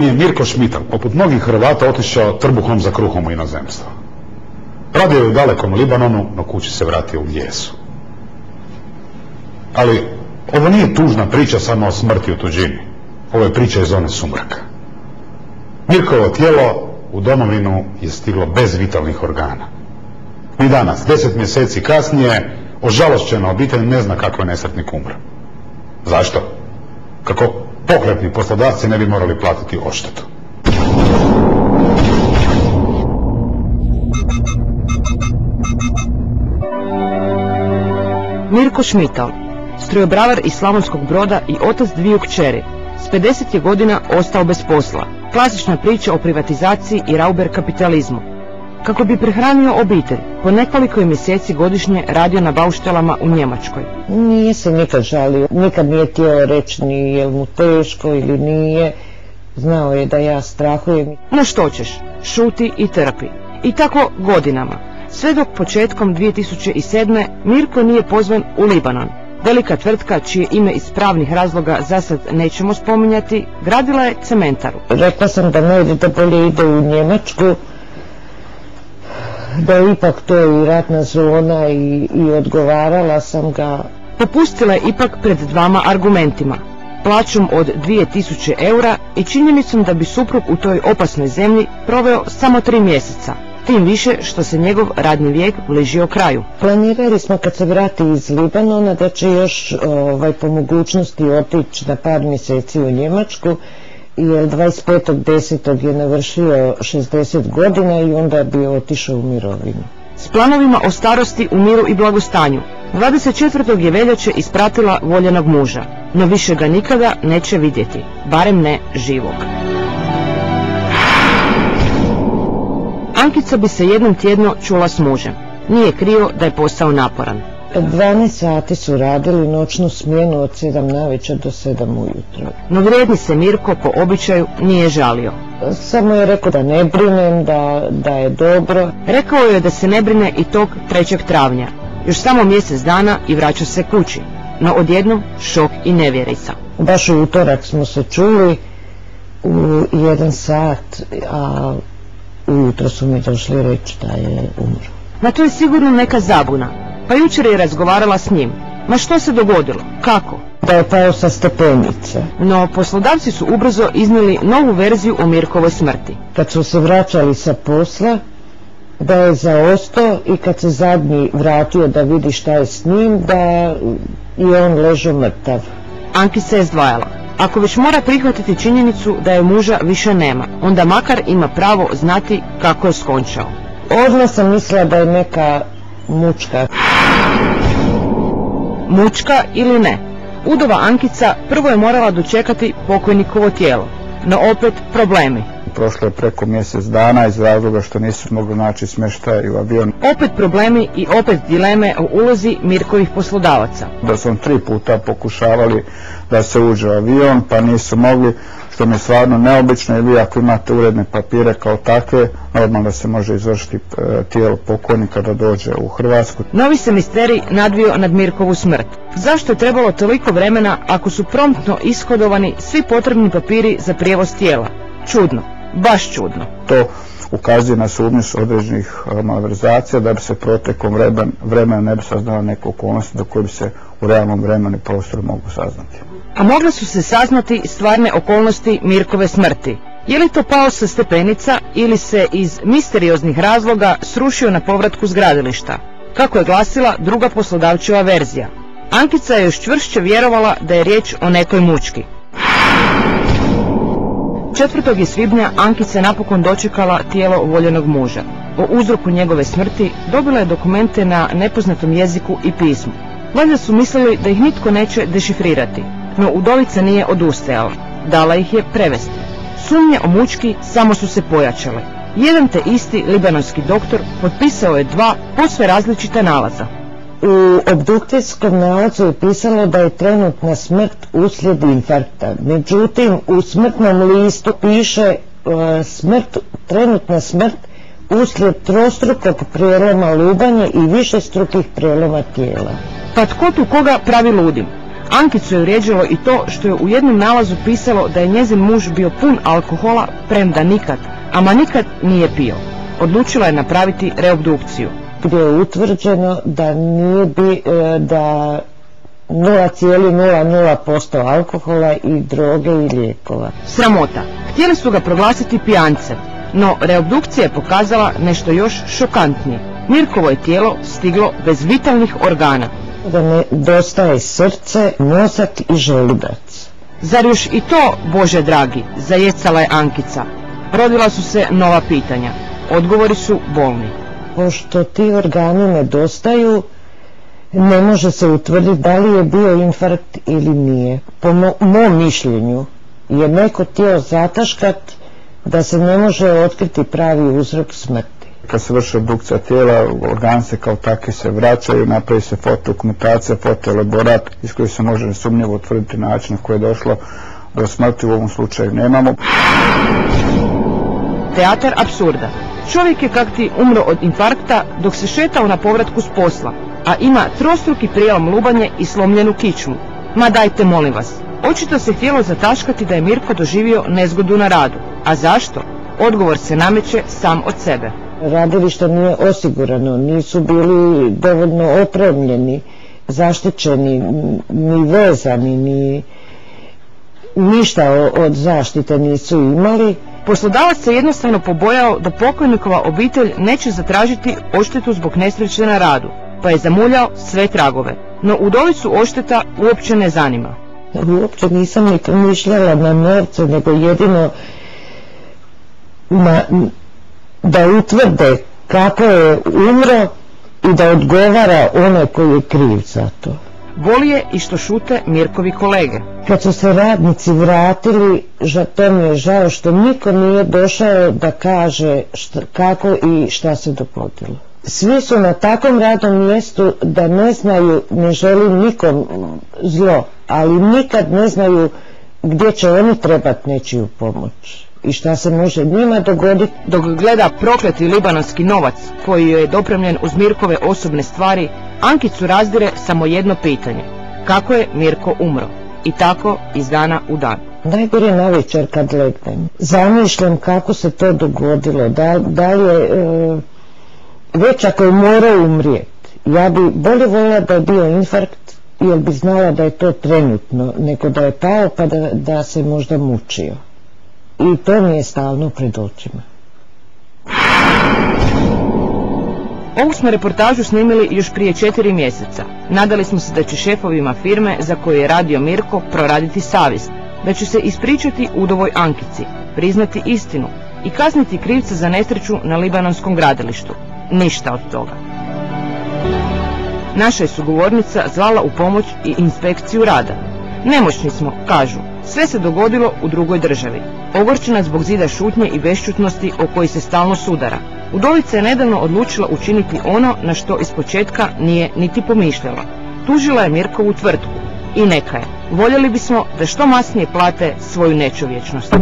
Mirko Šmital, poput mnogih Hrvata, otišao trbuhom za kruhom u inozemstvo. Radio je u dalekom Libanonu, no kući se vratio u Bljesu. Ali ovo nije tužna priča samo o smrti u tuđini. Ovo je priča iz zone sumraka. Mirkovo tijelo u domovinu je stiglo bez vitalnih organa. I danas, 10 mjeseci kasnije, ožalošćena obitelj ne zna kako je nesretnik umro. Zašto? Kako pokretni poslodavci ne bi morali platiti odštetu. Mirko Šmital, strojobravar iz Slavonskog Broda i otac dviju kćeri, s 50 je godina ostao bez posla. Klasična priča o privatizaciji i rauber kapitalizmu. Kako bi prehranio obitelj, po nekoliko je mjeseci godišnje radio na bauštelama u Njemačkoj. Nije se nikad žalio, nikad nije htio reći ni je mu teško ili nije. Znao je da ja strahujem. No što ćeš, šuti i trpi. I tako godinama. Sve dok početkom 2007. Mirko nije pozvan u Libanon. Velika tvrtka, čije ime iz pravnih razloga zasad nećemo spominjati, gradila je cementaru. Rekla sam da ne ide, da bolje ide u Njemačku, da je ipak to i ratna zona i odgovarala sam ga. Popustila je ipak pred dvama argumentima. Plaćom od 2000 eura i činjenicom da bi suprug u toj opasnoj zemlji proveo samo 3 mjeseca. Tim više što se njegov radni vijek bližio kraju. Planirali smo kad se vrati iz Libanona da će još po mogućnosti otići na par mjeseci u Njemačku, jer 25.10. je navršio 60 godina i onda bi otišao u mirovinu. S planovima o starosti u miru i blagostanju, 24. je veljače ispratila voljenog muža, no više ga nikada neće vidjeti, barem ne živog. Ankica bi se jednom tjedno čula s mužem. Nije krio da je posao naporan. 12 sati su radili noćnu smjenu od 7 navečer do 7 ujutro. No vrijedni se Mirko po običaju nije žalio. Samo je rekao da ne brinem, da je dobro. Rekao je da se ne brine i tog 3. travnja. Još samo mjesec dana i vraća se kući. No odjednom šok i nevjerica. Baš u utorak smo se čuli u 1 sat, a ujutro su mi došli reći da je umro. Na to je sigurno neka zabuna. Pa jučer je razgovarala s njim. Ma što se dogodilo? Kako? Da je pao sa stepenice. No poslodavci su ubrzo iznijeli novu verziju o Mirkovoj smrti. Kad su se vraćali sa posla, da je zaostao i kad se zadnji vratio da vidi šta je s njim, da je on ležao mrtav. Ankica je zdvajala. Ako već mora prihvatiti činjenicu da je muža više nema, onda makar ima pravo znati kako je skončao. Odmah sam mislila da je neka mučka. Mučka ili ne, udova Ankica prvo je morala dočekati pokojnikovo tijelo, no opet problemi. Prošlo je preko mjesec dana iz razloga što nisu mogli naći smještaj u avion. Opet problemi i opet dileme o ulozi Mirkovih poslodavaca. Da su 3 puta pokušavali da se uđe u avion, pa nisu mogli, što mi je stvarno neobično, jer vi ako imate uredne papire kao takve, normalno da se može izvršiti tijelo pokojnika da dođe u Hrvatsku. Novi se misterij nadvio nad Mirkovu smrt. Zašto je trebalo toliko vremena ako su promptno ishodovani svi potrebni papiri za prijevoz tijela? Čudno, baš čudno. To ukazuje na sumnju određenih malverzacija da bi se protekom vremena ne bi saznala neke okolnosti do koje bi se u realnom vremenu i prostoru mogu saznati. A mogle su se saznati stvarne okolnosti Mirkove smrti. Je li to pao sa stepenica ili se iz misterioznih razloga srušio na povratku s gradilišta? Kako je glasila druga poslodavčeva verzija. Ankica je još čvršće vjerovala da je riječ o nekoj mučki. 4. svibnja Ankica je napokon dočekala tijelo voljenog muža. O uzroku njegove smrti dobila je dokumente na nepoznatom jeziku i pismu. Valjda su mislili da ih nitko neće dešifrirati, no udovica nije odustajala. Dala ih je prevesti. Sumnje o mučki samo su se pojačale. Jedan te isti libanonski doktor potpisao je 2 posve različita nalaza. U obdukcijskom nalazu je pisalo da je trenutna smrt uslijed infarkta. Međutim, u smrtnom listu piše trenutna smrt uslijed trostrukog preloma lubanje i višestrukih preloma tijela. Pa tko tu koga pravi ludim? Ankicu je vrijeđalo i to što je u jednom nalazu pisalo da je njezin muž bio pun alkohola, premda nikad, ama nikad nije pio. Odlučila je napraviti reobdukciju. Gdje je utvrđeno da nije da 0,00% alkohola i droge i lijekova. Sramota. Htjeli su ga proglasiti pijancem, no reobdukcija je pokazala nešto još šokantnije. Mirkovo je tijelo stiglo bez vitalnih organa. Da nedostaje srce, mozak i želudac. Zar još i to, Bože dragi, zajecala je Ankica. Rodila su se nova pitanja. Odgovori su bolni. Pošto ti organi nedostaju, ne može se utvrditi da li je bio infarkt ili nije. Po mom mišljenju je neko htio zataškat da se ne može otkriti pravi uzrok smrti. Kad se vrši obdukcija tijela, organi se kao takvi se vraćaju, napravi se fotodokumentacija, fotoelaborat iz kojih se može nesumnjivo utvrditi način na koji je došlo do smrti. U ovom slučaju nemamo. Teatar apsurda. Čovjek je kakti umro od infarkta dok se šetao na povratku s posla, a ima trostruki prijelom lubanje i slomljenu kičmu. Ma dajte molim vas. Očito se htjelo zataškati da je Mirko doživio nezgodu na radu. A zašto? Odgovor se nameće sam od sebe. Radilište nije osigurano, nisu bili dovoljno opremljeni, zaštićeni, ni vezani, ni ništa od zaštite nisu imali. Poslodavac se jednostavno pobojao da pokojnikova obitelj neće zatražiti odštetu zbog nesreće na radu, pa je zamuljao sve tragove. No udovicu odšteta uopće ne zanima. Uopće nisam ni pomišljala na novce, nego jedino da utvrde kako je umro i da odgovara onaj koji je kriv za to. Boli je i što šute Mirkovi kolege. Kad su se radnici vratili, to mi je žao što niko nije došao da kaže kako i šta se dogodilo. Svi su na takvom radnom mjestu da ne znaju, ne želim nikom zlo, ali nikad ne znaju gdje će oni trebati nečiju pomoć i šta se može njima dogoditi. Dok gleda prokleti libanonski novac koji joj je dopremljen uz Mirkove osobne stvari, Ankicu razdire samo jedno pitanje. Kako je Mirko umro? I tako iz dana u dan. Najgore navečer kad legnem. Zamišljam kako se to dogodilo. Da li je već ako je morao umrijeti. Ja bi bolje voljela da je bio infarkt jer bi znala da je to trenutno, nego da je pao pa da se možda mučio. I to mi je stalno pred očima. Ovu smo reportažu snimili još prije 4 mjeseca. Nadali smo se da će šefovima firme za koju je radio Mirko proraditi savjest, da će se ispričati udovoj Ankici, priznati istinu i kazniti krivca za nesreću na libanonskom gradilištu. Ništa od toga. Naša je sugovornica zvala u pomoć i inspekciju rada. Nemoćni smo, kažu. Sve se dogodilo u drugoj državi. Ogorčena zbog zida šutnje i bešćutnosti o koji se stalno sudara. Udovica je nedavno odlučila učiniti ono na što ispočetka nije niti pomišljala. Tužila je Mirkovu tvrtku. I neka je. Voljeli bismo da što masnije plate svoju nečovječnost.